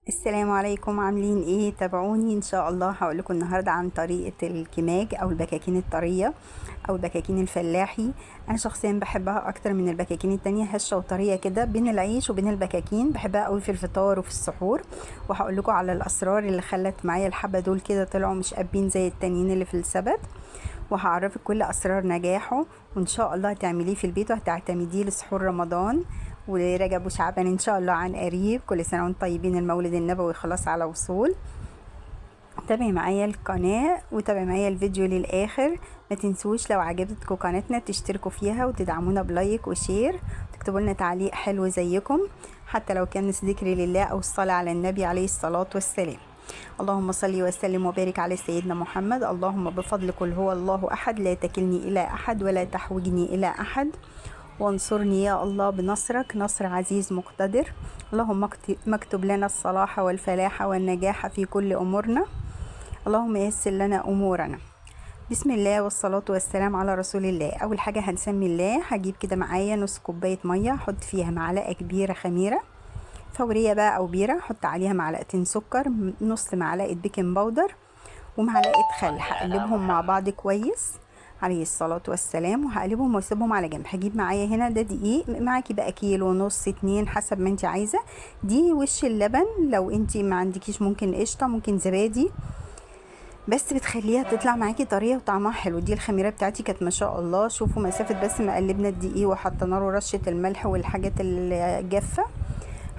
السلام عليكم، عاملين ايه؟ تابعوني ان شاء الله. هقول لكم النهارده عن طريقه الكماج او البكاكين الطريه او البكاكين الفلاحي. انا شخصيا بحبها اكتر من البكاكين التانية، هشه وطريه كده بين العيش وبين البكاكين. بحبها قوي في الفطار وفي السحور. وهقول لكم على الاسرار اللي خلت معايا الحبه دول كده طلعوا مش قابين زي التانيين اللي في السبت. وهعرفك كل اسرار نجاحه، وان شاء الله هتعمليه في البيت وهتعتمديه لسحور رمضان ورجب وشعبان ان شاء الله عن قريب. كل سنه وانتم طيبين، المولد النبوي خلاص على وصول. تابعي معايا القناه وتابعي معايا الفيديو للاخر. ما تنسوش لو عجبتكم قناتنا تشتركوا فيها وتدعمونا بلايك وشير، تكتبوا لنا تعليق حلو زيكم، حتى لو كان ذكر لله او الصلاه على النبي عليه الصلاه والسلام. اللهم صل وسلم وبارك على سيدنا محمد. اللهم بفضل قل هو الله احد لا تكلني الى احد ولا تحوجني الى احد، وانصرني يا الله بنصرك نصر عزيز مقتدر. اللهم اكتب لنا الصلاح والفلاح والنجاح في كل امورنا. اللهم يسر لنا امورنا. بسم الله والصلاة والسلام على رسول الله. اول حاجة هنسمي الله. هجيب كده معايا نص كوباية مية، احط فيها معلقة كبيرة خميرة فورية بقى او بيرة، احط عليها معلقتين سكر، نص معلقة بيكنج باودر، ومعلقة خل. هقلبهم مع بعض كويس عليه الصلاة والسلام، وهقلبهم واسيبهم على جنب. هجيب معايا هنا ده دقيق، معاكي بقى كيلو ونص 2 حسب ما انت عايزة. دي وش اللبن، لو انت ما عندكيش ممكن قشطة ممكن زبادي، بس بتخليها تطلع معاكي طريه وطعمها حلو. دي الخميره بتاعتي كانت ما شاء الله. شوفوا مسافه بس ما قلبنا الدقيق وحطينا له رشه الملح والحاجات الجافه.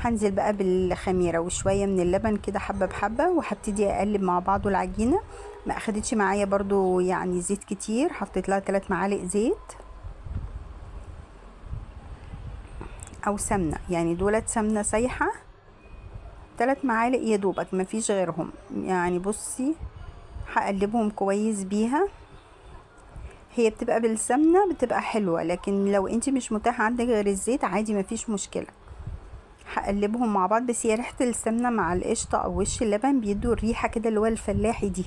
هنزل بقى بالخميره وشويه من اللبن كده حبه بحبه، وهبتدي اقلب مع بعضه العجينه. ما اخدتش معايا برضو يعني زيت كتير، حطيت لها 3 معالق زيت او سمنه، يعني دولت سمنه سايحه 3 معالق يا دوبك، مفيش غيرهم. يعني بصي هقلبهم كويس بيها. هي بتبقى بالسمنه بتبقى حلوه، لكن لو انت مش متاح عندك غير الزيت عادي مفيش مشكله. هقلبهم مع بعض، بس هي ريحه السمنه مع القشطه او وش اللبن بيدوا الريحه كده اللي هو الفلاحي دي،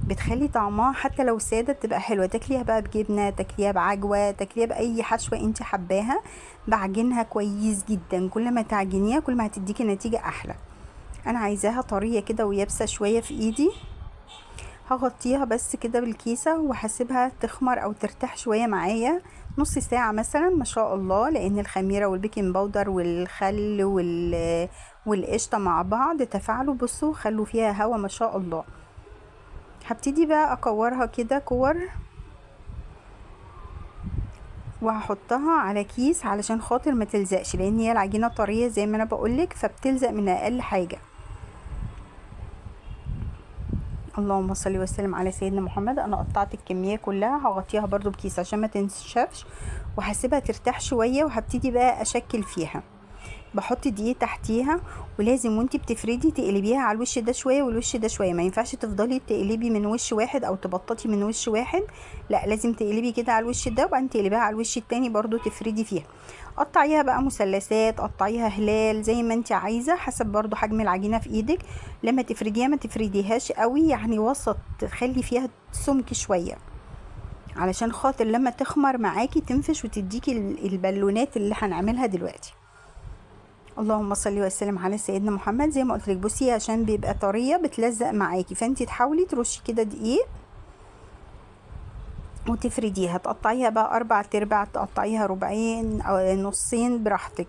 بتخلي طعمها حتى لو ساده بتبقى حلوه. تاكليها بقى بجبنه، تاكليها بعجوه، تاكليها باي حشوه انت حباها. بعجنها كويس جدا، كل ما تعجنيها كل ما هتديكي نتيجه احلى. انا عايزاها طريه كده ويابسه شويه في ايدي. هغطيها بس كده بالكيسة وهسيبها تخمر او ترتاح شوية معايا نص ساعة مثلا ما شاء الله، لان الخميرة والبيكنج باودر والخل والقشطة مع بعض تفاعلوا. بصوا خلوا فيها هوا ما شاء الله. هبتدي بقى اكورها كده كور، وهحطها على كيس علشان خاطر ما تلزقش، لان هي العجينة طرية زي ما انا بقولك فبتلزق من اقل حاجة. اللهم صل وسلم على سيدنا محمد. انا قطعت الكميه كلها، هغطيها برضو بكيس عشان ما تنشفش، وهسيبها ترتاح شويه. وهبتدي بقى اشكل فيها. بحط دقيق تحتيها، ولازم وانتي بتفردي تقلبيها على الوش ده شويه والوش ده شويه. ما ينفعش تفضلي تقلبي من وش واحد او تبططي من وش واحد، لا لازم تقلبي كده على الوش ده وبعدين تقلبيها على الوش التاني برضو تفردي فيها. قطعيها بقى مثلثات، قطعيها هلال زي ما انت عايزه، حسب برضو حجم العجينه في ايدك. لما تفرديها ما تفرديهاش قوي، يعني وسط، تخلي فيها سمك شويه علشان خاطر لما تخمر معاكي تنفش وتديكي البالونات اللي هنعملها دلوقتي. اللهم صل وسلم على سيدنا محمد. زي ما قلت لك بصي، عشان بيبقى طريه بتلزق معاكي، فانت تحاولي ترشي كده دقيق وتفرديها. تقطعيها بقى 4/4، تقطعيها ربعين او نصين براحتك.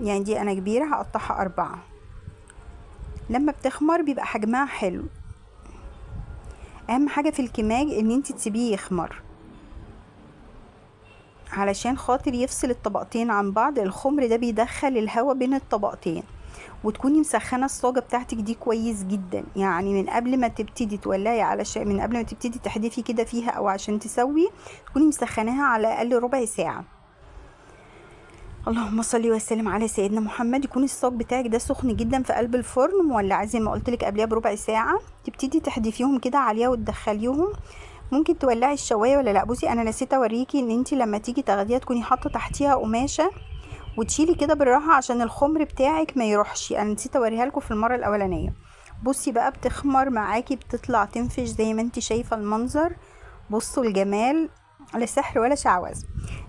يعني دي انا كبيره هقطعها 4. لما بتخمر بيبقى حجمها حلو. اهم حاجه في الكماج ان انت تسيبيه يخمر علشان خاطر يفصل الطبقتين عن بعض. الخمر ده بيدخل الهواء بين الطبقتين. وتكوني مسخنه الصاجه بتاعتك دي كويس جدا، يعني من قبل ما تبتدي تولعي، علشان من قبل ما تبتدي تحدفي كده فيها او عشان تسوي تكوني مسخناها على الاقل ربع ساعه. اللهم صل وسلم على سيدنا محمد. يكون الصاج بتاعك ده سخن جدا في قلب الفرن مولعاه زي ما قلت لك قبلها بربع ساعه. تبتدي تحدفيهم كده عليها وتدخليهم. ممكن تولعي الشوايه ولا لا. بصي انا نسيت اوريكي ان انت لما تيجي تاخديها تكوني حاطه تحتيها قماشه وتشيلي كده بالراحه عشان الخمر بتاعك ما يروحش. انا نسيت اوريها لكم في المره الاولانيه. بصي بقى بتخمر معاكي، بتطلع تنفش زي ما انت شايفه المنظر. بصوا الجمال، لا سحر ولا شعوذه.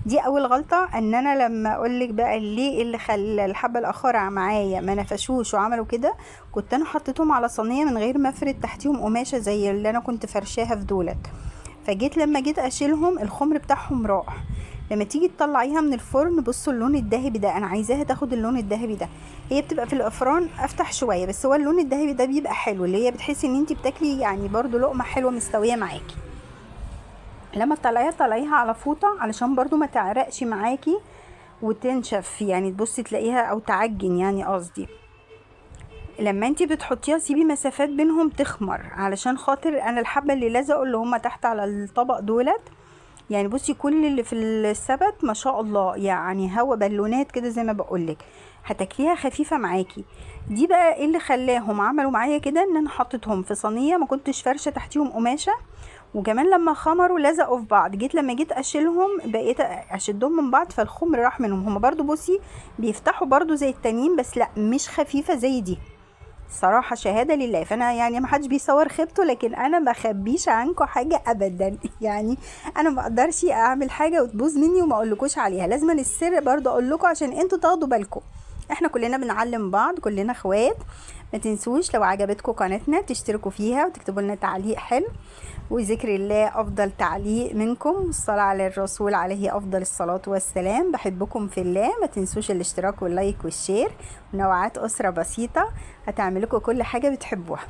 دي اول غلطه، ان انا لما اقولك بقى ليه اللي خلى الحبه الاخرع معايا ما نفشوش وعملوا كده، كنت انا حطيتهم على صينيه من غير ما افرد تحتيهم قماشه زي اللي انا كنت فرشاها في دولت. فجيت لما جيت اشيلهم الخمر بتاعهم راح. لما تيجي تطلعيها من الفرن، بصوا اللون الذهبي ده، انا عايزاها تاخد اللون الذهبي ده. هي بتبقى في الافران افتح شويه، بس هو اللون الذهبي ده بيبقى حلو، اللي هي بتحسي ان انتي بتاكلي يعني برضو لقمه حلوه مستويه معاكي. لما تطلعيها طلعيها على فوطه علشان برضو ما تعرقش معاكي وتنشف، يعني تبصي تلاقيها او تعجن يعني قصدي. لما انتي بتحطيها سيبي مسافات بينهم تخمر، علشان خاطر انا الحبه اللي لزقوا اللي هم تحت على الطبق دولت، يعني بصي كل اللي في السبت ما شاء الله، يعني هوا بالونات كده زي ما بقولك، هتاكليها خفيفه معاكي. دي بقى ايه اللي خلاهم عملوا معايا كده، ان انا حطيتهم في صينيه ما كنتش فرشه تحتيهم قماشه، وكمان لما خمروا لزقوا في بعض. لما جيت اشيلهم بقيت اشدهم من بعض، فالخمر راح منهم. هما برضو بصي بيفتحوا برضو زي التانيين، بس لا مش خفيفه زي دي صراحة، شهادة لله. فانا يعني ما حدش بيصور خيبته، لكن انا ما بخبيش عنكم حاجة ابدا يعني انا ما اقدرش اعمل حاجة وتبوظ مني وما اقولكوش عليها، لازم السر برضه اقول لكم عشان انتوا تاخدوا بالكم. احنا كلنا بنعلم بعض، كلنا اخوات. ما تنسوش لو عجبتكم قناتنا تشتركوا فيها وتكتبوا لنا تعليق حلو، وذكر الله افضل تعليق منكم، والصلاة على الرسول عليه افضل الصلاة والسلام. بحبكم في الله. ما تنسوش الاشتراك واللايك والشير. نوعات اسرة بسيطة هتعملكم كل حاجة بتحبوها.